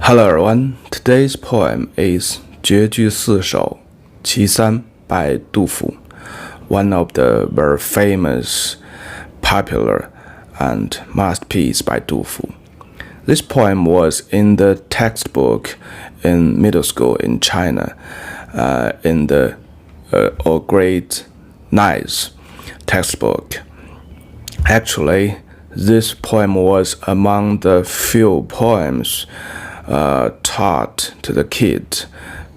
Hello everyone, today's poem is 绝句四首其三 by 杜甫, one of the very famous, popular, and masterpiece by 杜甫. This poem was in the textbook in middle school in China, in the grade 9 textbook. Actually, this poem was among the few poems taught to the kids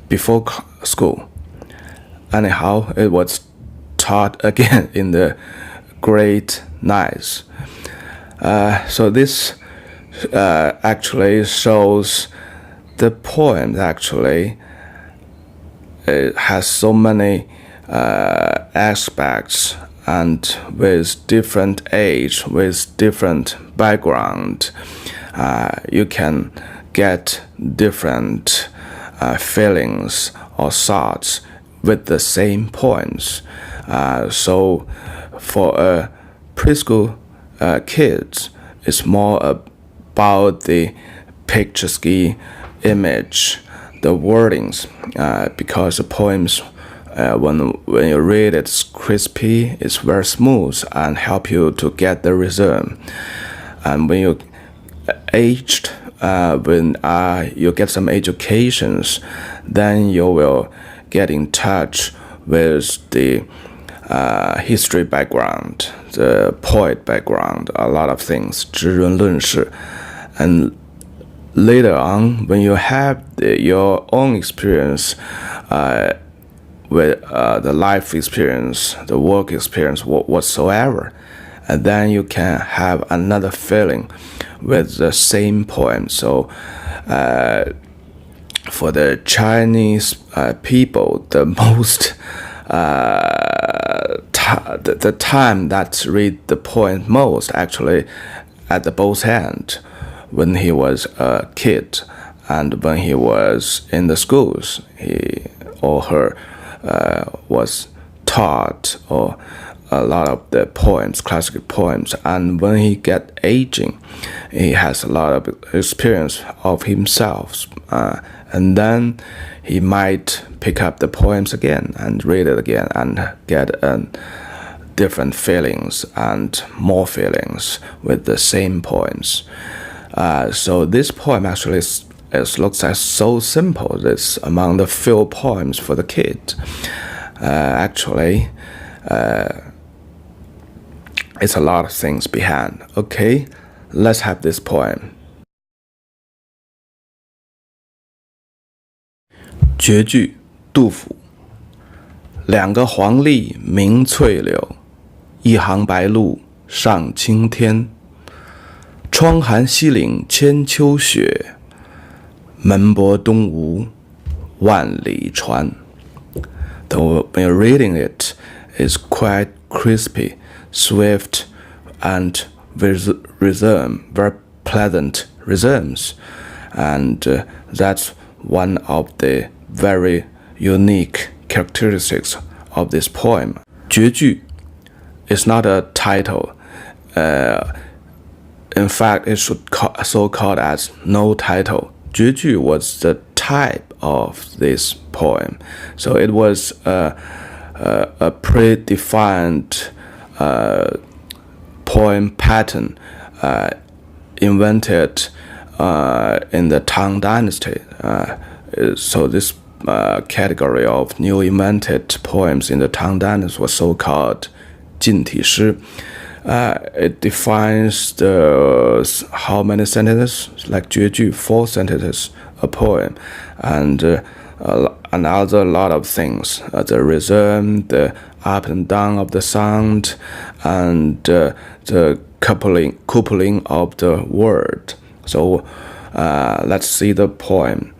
before school. Anyhow, it was taught again in the grade 9. So this actually shows the poem actually it has so many aspects and with different age, with different background, you can get different feelings or thoughts with the same poems. So for preschool kids, it's more about the picturesque image, the wordings, because the poems, when you read it's crispy, it's very smooth and help you to get the rhythm. And when you aged, when you get some educations, then you will get in touch with the history background, the poet background, a lot of things, 知人论事. And later on, when you have your own experience with the life experience, the work experience, whatsoever, and then you can have another feeling with the same poem. So for the Chinese people, the most the time that read the poem most actually at the both end, when he was a kid and when he was in the schools, he or her was taught or a lot of the poems, classical poems, and when he get aging, he has a lot of experience of himself, and then he might pick up the poems again and read it again and get different feelings and more feelings with the same poems. So this poem actually looks like so simple. It's among the few poems for the kid. Actually, it's a lot of things behind. Okay, let's have this poem. 绝句，杜甫。两个黄鹂鸣翠柳，一行白鹭上青天。窗含西岭千秋雪，门泊东吴万里船. Though when you're reading it, it's quite crispy, swift, and with rhythm, very pleasant rhythms. And that's one of the very unique characteristics of this poem. 绝句 is not a title. In fact, it should so called as no title. 绝句 was the type of this poem. So it was a predefined poem pattern invented in the Tang dynasty. So this category of new invented poems in the Tang dynasty was so called 近体诗. It defines how many sentences, like 绝句, 4 sentences a poem, and another lot of things, the rhythm, the up and down of the sound, and the coupling of the word. So let's see the poem.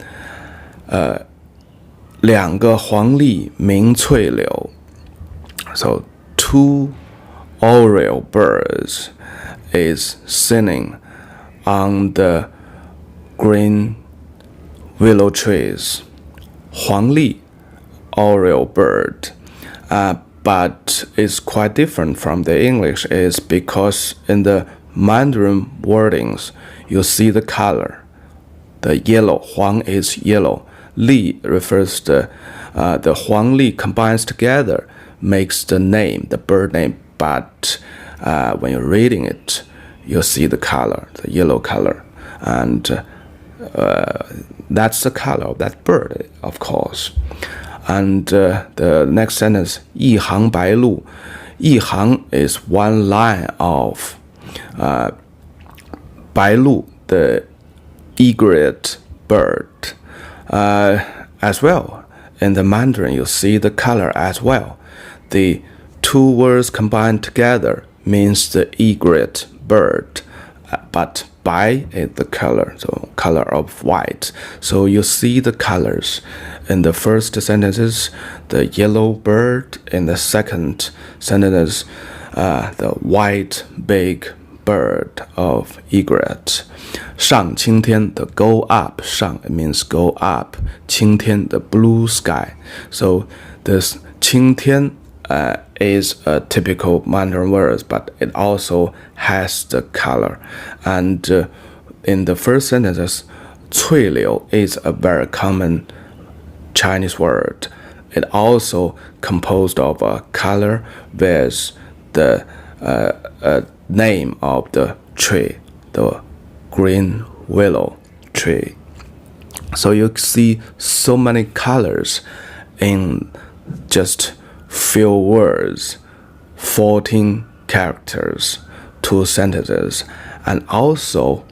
两个黄鹂鸣翠柳. So two Oriole birds is singing on the green willow trees. 黄鹂, Oriole bird, but it's quite different from the English, is because in the Mandarin wordings you see the color. the yellow, Huang is yellow. Li refers to the Huang Li combines together, makes the name, the bird name, but when you're reading it, you'll see the color, the yellow color, and that's the color of that bird, of course. And the next sentence, 一行白鹭. 一行 is one line of 白鹭, the egret bird. As well, in the Mandarin, you see the color as well. The two words combined together means the egret bird, but 白 is the color, so color of white. So you see the colors in the first sentences, the yellow bird. In the second sentence, the white big bird of egret. 上青天, the go up. 上 it means go up. 青天, the blue sky. So this 青天 is a typical Mandarin word, but it also has the color. And in the first sentence, 翠柳 is a very common Chinese word. It also composed of a color with the name of the tree, the green willow tree. So you see so many colors in just few words, 14 characters, 2 sentences. And also,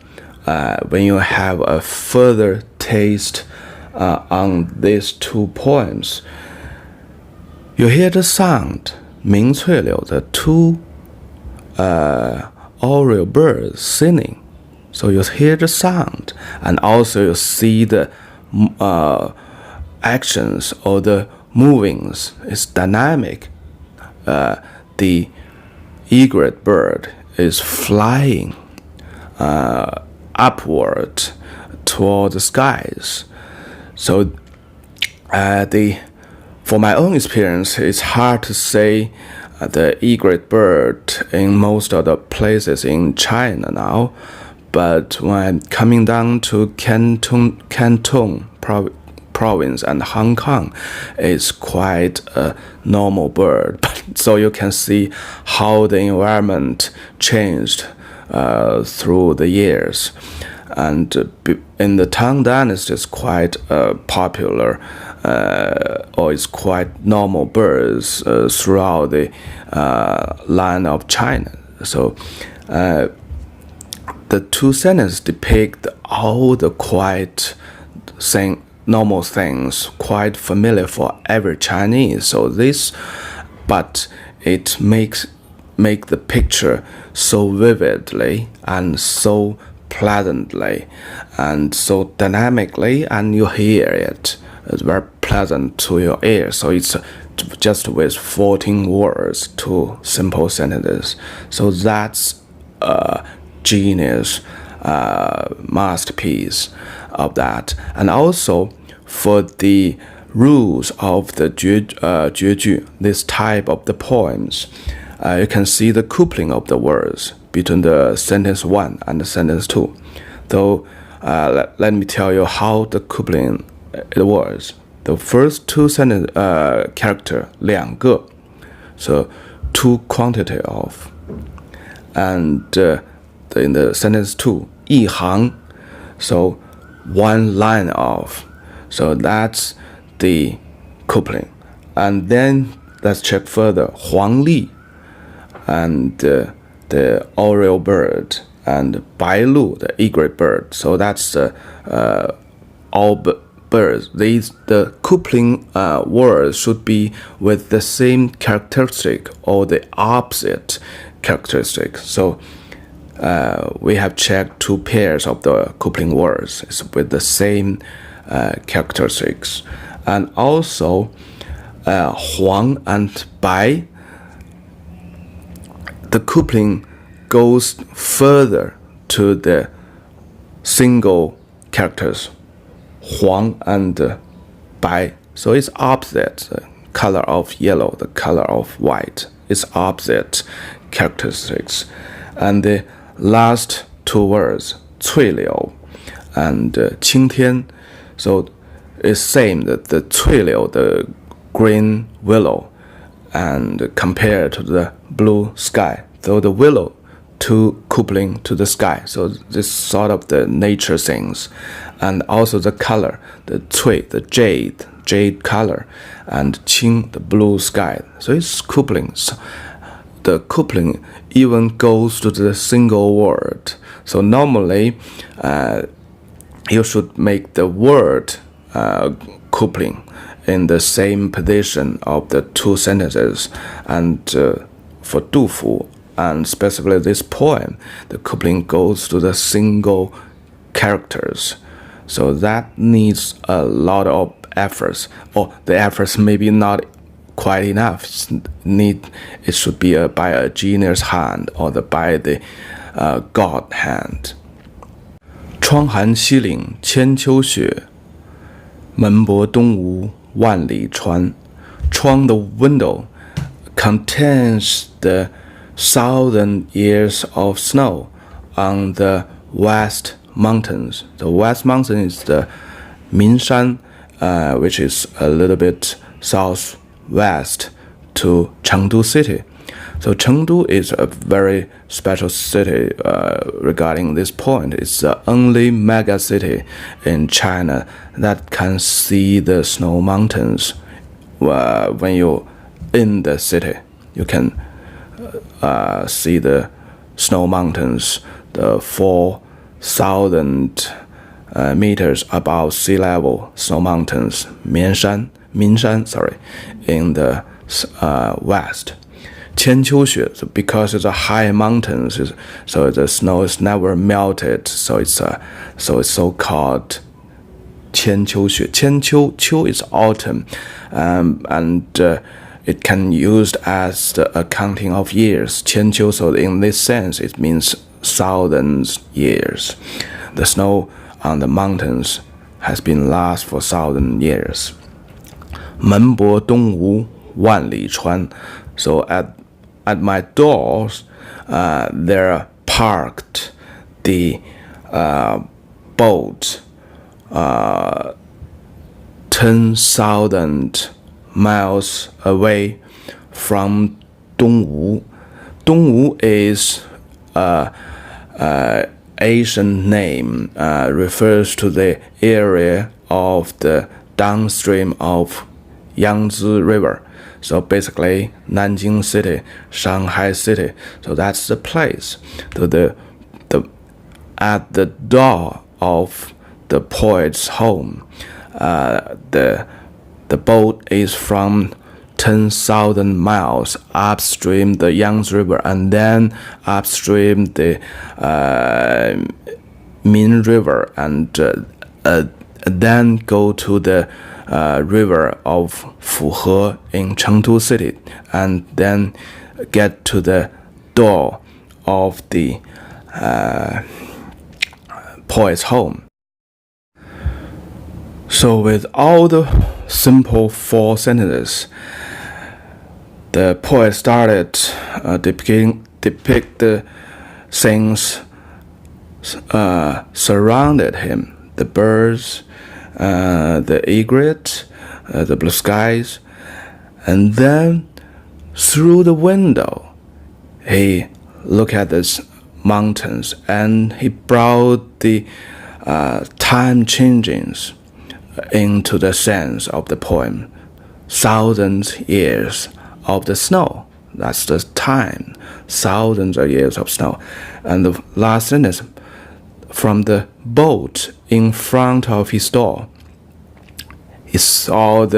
when you have a further taste on these 2 poems, you hear the sound, 鸣翠柳, the 2 oriole birds singing. So you hear the sound, and also you see the actions or the movings. It's dynamic. The egret bird is flying upward toward the skies. So for my own experience, it's hard to say the egret bird in most of the places in China now. But when I'm coming down to Canton province and Hong Kong, it's quite a normal bird. So you can see how the environment changed through the years. And in the Tang dynasty, it's quite popular, or it's quite normal birds throughout the land of China. So the 2 sentences depict all the quite normal things, quite familiar for every Chinese. So but it make the picture so vividly and so pleasantly and so dynamically, and you hear it. It's very pleasant to your ear. So it's just with 14 words, 2 simple sentences. So that's a genius masterpiece of that. And also for the rules of the Jueju, this type of the poems, you can see the coupling of the words between the sentence 1 and the sentence 2. Though let me tell you how the coupling it was. The first 2 sentence character 两个, so 2 quantity of, and in the sentence 2 一行, so 1 line of. So that's the coupling. And then let's check further. 黄鹂 and the oriole bird, and 白鹭, the egret bird. So that's all birds. The coupling words should be with the same characteristic or the opposite characteristic. So we have checked 2 pairs of the coupling words. It's with the same characteristics. And also 黄 and 白, the coupling goes further to the single characters 黄 and 白. So it's opposite, the color of yellow, the color of white. It's opposite characteristics. And the last 2 words 翠柳 and 青天. So it's same that the 翠柳, the green willow, and compared to the blue sky. So the willow to coupling to the sky. So this sort of the nature things, and also the color, the 翠, the jade color, and 青, the blue sky. So it's coupling. So the coupling even goes to the single word. So normally, you should make the word coupling in the same position of the two sentences. And for 杜甫, and specifically this poem, the coupling goes to the single characters. So that needs a lot of efforts, or the efforts maybe not quite enough. It should be by a genius hand, or by the God hand. 窗含西岭千秋雪，门泊东吴万里船. 窗, the window, contains the 1,000 years of snow on the West Mountains. The West Mountain is the Minshan, which is a little bit southwest to ChengDu city. So ChengDu is a very special city regarding this point. It's the only mega city in China that can see the snow mountains. When you're in the city, you can see the snow mountains, the 4,000 meters above sea level snow mountains, Minshan, in the west. 千秋雪, so because it's a high mountains, so the snow is never melted, so it's so called 千秋雪. 千秋, 秋 is autumn, and it can used as the accounting of years. 千秋, so in this sense it means 1,000 years. The snow on the mountains has been last for 1,000 years. 门泊东吴万里船. So at my doors, there are parked the boat 10,000 miles away from Dongwu. Dongwu is Asian name, refers to the area of the downstream of Yangtze River. So basically, Nanjing City, Shanghai City. So that's the place. So at the door of the poet's home, the boat is from 10,000 miles upstream the Yangtze River, and then upstream the Min River, and then go to the river of Fuhe in ChengDu city, and then get to the door of the poet's home. So with all the simple 4 sentences, the poet started depict the things surrounded him, the birds, the egret, the blue skies, and then through the window he looked at these mountains, and he brought the time changings into the sense of the poem. 1,000 years of the snow, that's the time, thousands of years of snow. And the last sentence, from the boat in front of his door, he thought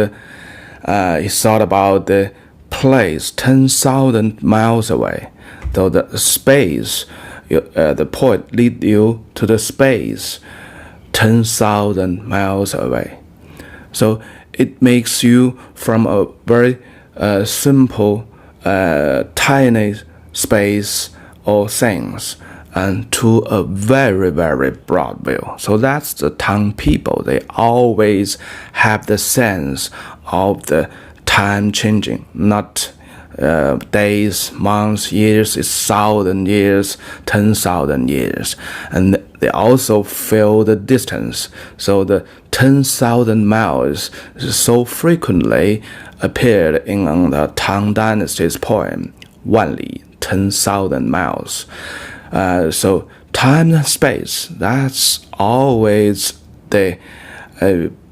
about the place 10,000 miles away. So the space, the poet lead you to the space 10,000 miles away. So it makes you from a very simple, tiny space or things, and to a very, very broad view. So that's the Tang people. They always have the sense of the time changing, not days, months, years, it's 1,000 years, 10,000 years. And they also feel the distance. So the 10,000 miles so frequently appeared in the Tang Dynasty's poem, 万里, 10,000 miles. So time and space, that's always the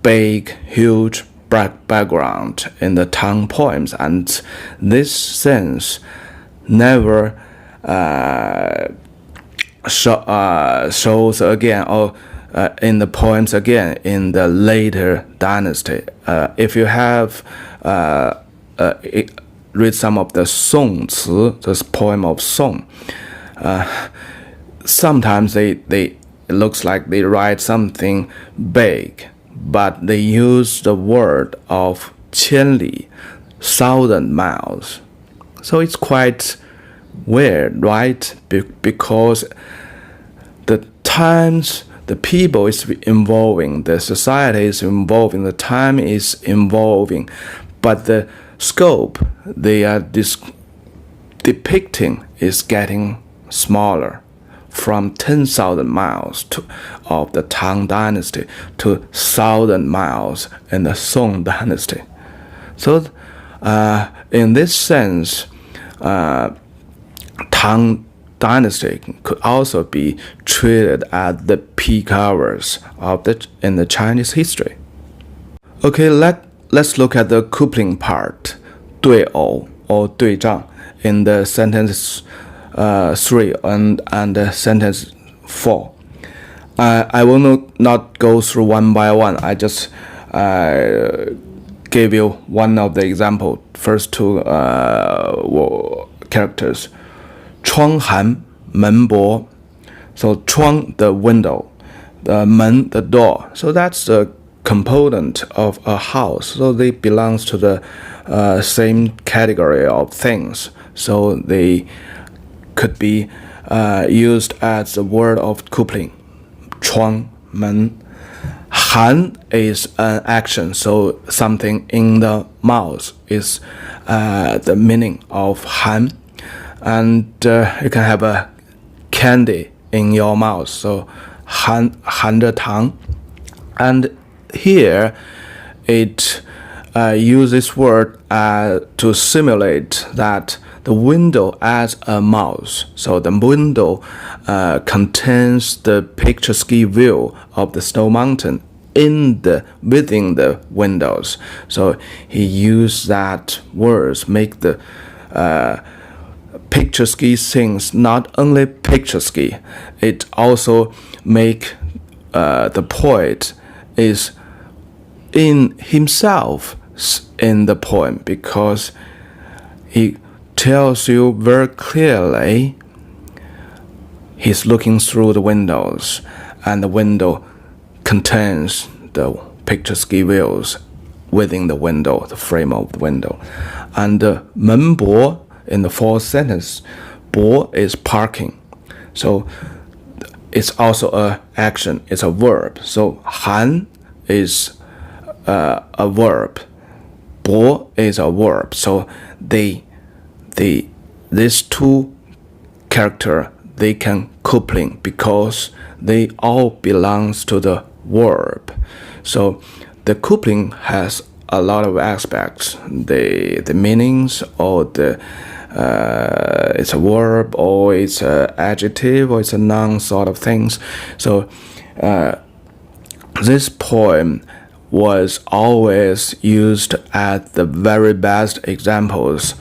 big, huge background in the Tang poems, and this sense never shows again or in the poems again in the later dynasty. If you have read some of the 宋词, this poem of Song, sometimes it looks like they write something big, but they use the word of 千里, 1,000 miles. So it's quite weird, right? Because the times, the people is evolving, the society is evolving, the time is evolving, but the scope they are depicting is getting smaller, from 10,000 miles of the Tang Dynasty to 1,000 miles in the Song Dynasty. So in this sense, Tang Dynasty could also be treated as the peak hours in the Chinese history. Okay, let's look at the coupling part, 对偶 or 对仗 in the sentence 3 and sentence 4. I will not go through one by one. I just gave you one of the example, first two characters. 窗寒门薄. So 窗, the window, the 门, the door. So that's the component of a house. So they belongs to the same category of things. So they could be used as a word of coupling. 窗门. 寒 is an action, so something in the mouth is the meaning of 寒. And you can have a candy in your mouth, so 含着糖. And here it uses word to simulate that the window as a mouth. So the window contains the picturesque view of the snow mountain within the windows. So he used that words make the picturesque things not only picturesque, it also make the poet is in himself in the poem, because he tells you very clearly he's looking through the windows, and the window contains the picturesque views within the window, the frame of the window. And 门薄 in the fourth sentence, 薄 is parking. So it's also a action, it's a verb. So 寒 is a verb, 薄 is a verb. So these two characters, they can coupling because they all belongs to the verb. So the coupling has a lot of aspects, the meanings, or it's a verb, or it's an adjective, or it's a noun sort of things. So this poem was always used as the very best examples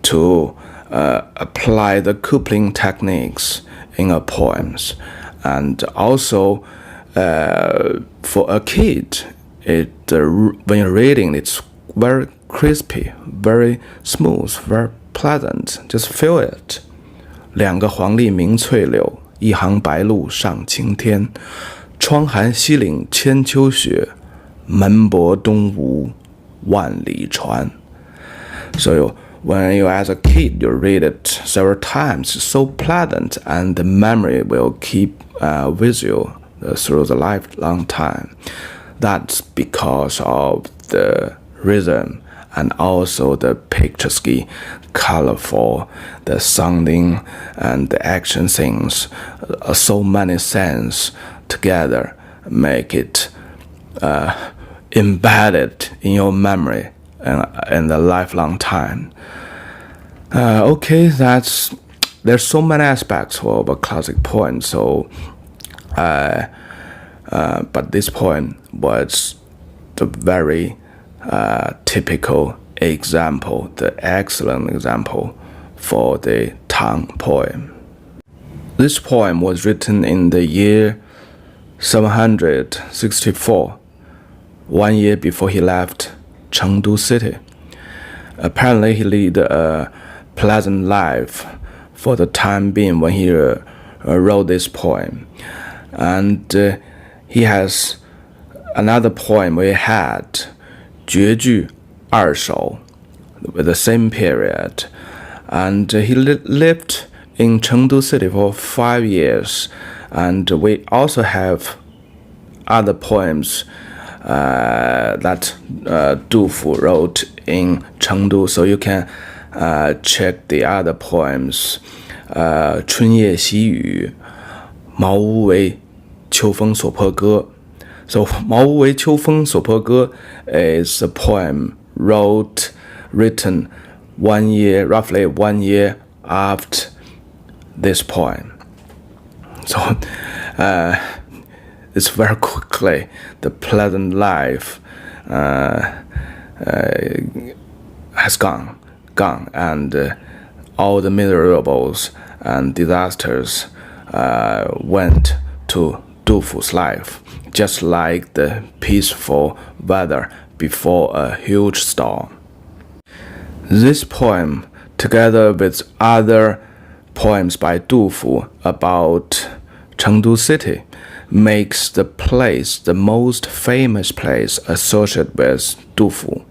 to apply the coupling techniques in a poems. And also for a kid, when you're reading, it's very crispy, very smooth, very pleasant. Just feel it. 两个黄鹂鸣翠柳，一行白鹭上青天。窗含西岭千秋雪，门泊东吴万里船. So when you as a kid, you read it several times, it's so pleasant, and the memory will keep with you through the lifelong time. That's because of the rhythm and also the picturesque, colorful, the sounding and the action scenes, so many scenes together make it embedded in your memory in a lifelong time. There's so many aspects of a classic poem, but this poem was the very typical example, the excellent example for the Tang poem. This poem was written in the year 764, 1 year before he left Chengdu city. Apparently, he led a pleasant life for the time being when he wrote this poem. And he has another poem we had, 绝句二首, with the same period. And he lived in Chengdu city for 5 years. And we also have other poems that Dufu wrote in Chengdu, so you can check the other poems. 春夜喜雨, 茅屋为秋风所破歌. So 茅屋为秋风所破歌 is a poem written roughly 1 year after this poem. So it's very quickly the pleasant life has gone, and all the miserables and disasters went to Dufu's life, just like the peaceful weather before a huge storm. This poem, together with other poems by Dufu about Chengdu city, makes the place the most famous place associated with Dufu,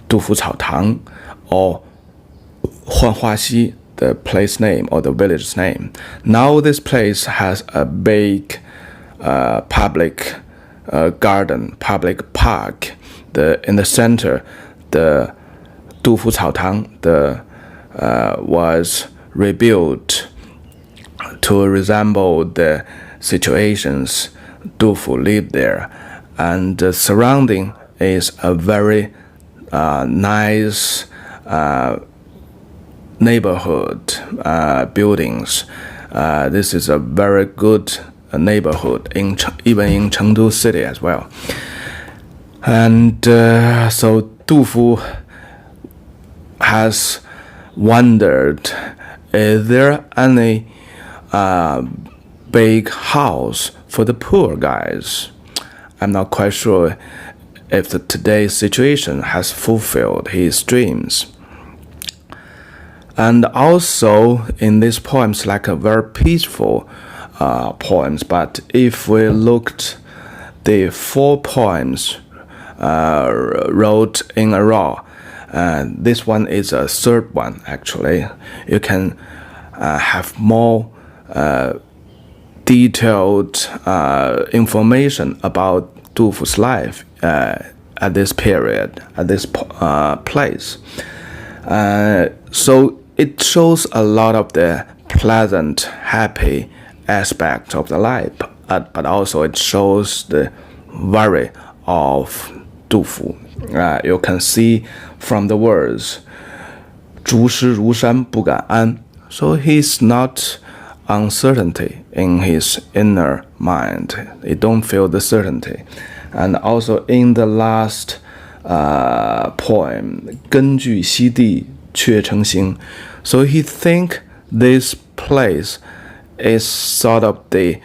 杜甫草堂, or Huanhuaxi, the place name or the village's name. Now this place has a big public garden, public park. In the center, the 杜甫草堂was rebuilt to resemble the situations Dufu lived there, and the surrounding is a very nice neighborhood buildings. This is a very good neighborhood even in Chengdu city as well. And so Dufu has wondered, is there any big house for the poor guys? I'm not quite sure if today's situation has fulfilled his dreams. And also in these poems, like a very peaceful poems, but if we looked the 4 poems wrote in a row, this one is a third one actually. You can have more detailed information about Dufu's life at this period, at this place. So it shows a lot of the pleasant, happy aspect of the life, but also it shows the worry of Dufu. You can see from the words, 竹石如山不敢安. So he's not uncertainty in his inner mind. He don't feel the certainty. And also in the last poem, 根据西地却成形. So he think this place is sort of the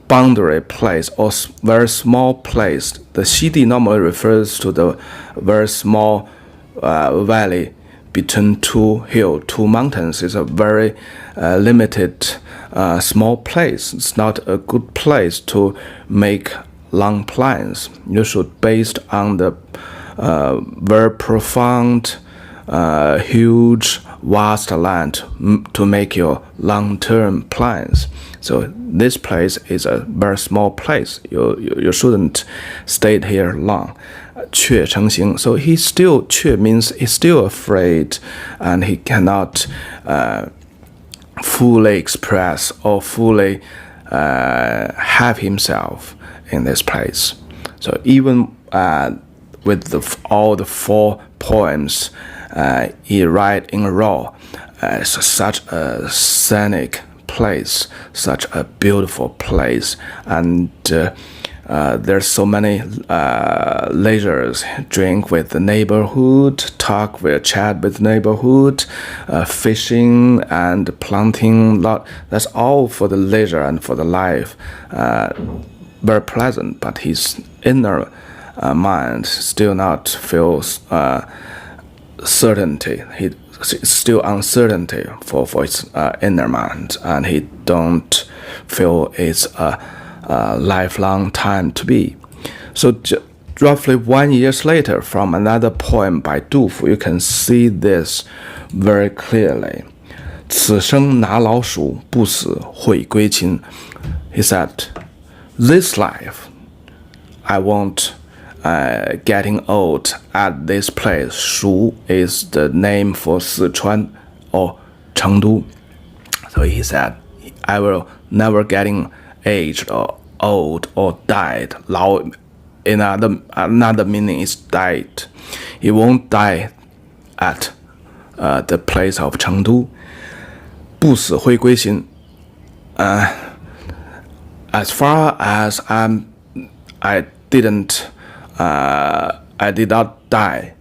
boundary place or very small place. The Xidi normally refers to the very small valley between two mountains. It's a very limited small place. It's not a good place to make long plans. You should based on the very profound, huge, vast land to make your long-term plans. So this place is a very small place. You shouldn't stay here long. 却成形. So却 means he's still afraid, and he cannot fully express or fully have himself in this place. So even with all the 4 poems he write in a row, it's such a scenic place, such a beautiful place, and there's so many leisures, drink with the neighborhood, chat with neighborhood, fishing and planting lot. That's all for the leisure and for the life. Very pleasant, but his inner mind still not feels certainty. He still uncertainty for his inner mind, and he don't feel it's a lifelong time to be. So roughly 1 year later, from another poem by 杜甫, you can see this very clearly. 此生拿老鼠，不死会归秦. He said, this life, I won't getting old at this place. 蜀 is the name for Sichuan or ChengDu. So he said, I will never getting aged or old or died. 老 in another meaning is died. He won't die at the place of ChengDu. 不死会归秦. As far as I did not die,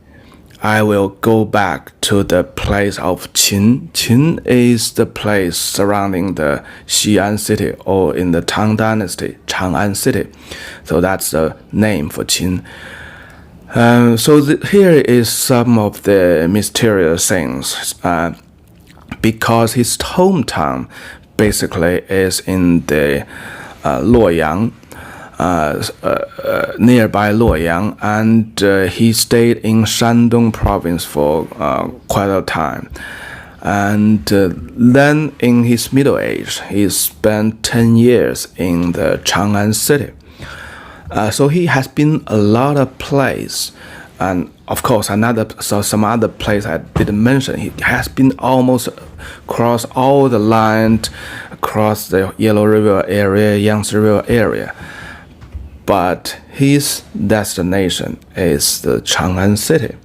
I will go back to the place of Qin. Qin is the place surrounding the Xi'an city, or in the Tang dynasty, Chang'an city. So that's the name for Qin. So here is some of the mysterious things. Because his hometown basically is in the Luoyang, nearby Luoyang, and he stayed in Shandong province for quite a time. And then in his middle age, he spent 10 years in the Chang'an city. So he has been a lot of places, and of course some other place I didn't mention. He has been almost across all the land, across the Yellow River area, Yangtze River area. But his destination is the Chang'an city.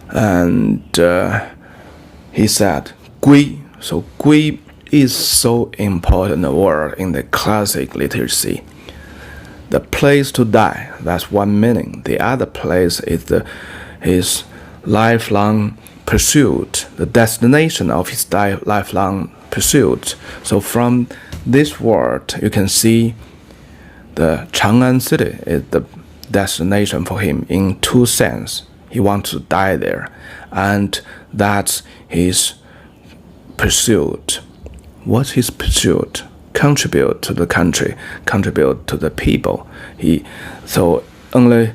And he said, 归. So 归 is so important a word in the classic literacy. The place to die, that's one meaning. The other place is his lifelong pursuit, the destination of his lifelong pursuit. So from this word, you can see the Chang'an city is the destination for him in two senses. He wants to die there, and that's his pursuit. What's his pursuit? Contribute to the country, contribute to the people. So only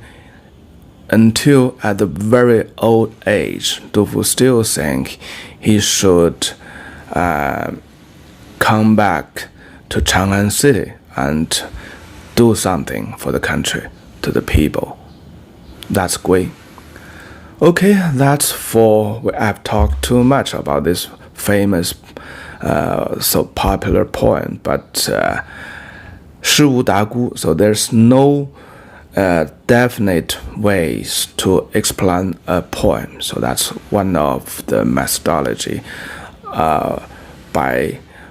until at the very old age, Dufu still think he should come back to Chang'an city and do something for the country, to the people. That's great. Okay, that's for. I've talked too much about this famous, so popular poem, but 诗无达姑, so there's no definite ways to explain a poem. So that's one of the methodology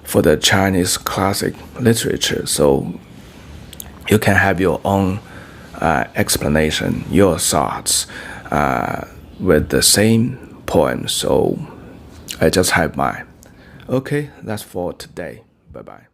for the Chinese classic literature. So you can have your own explanation, your thoughts with the same poem. So I just have mine. Okay, that's for today. Bye-bye.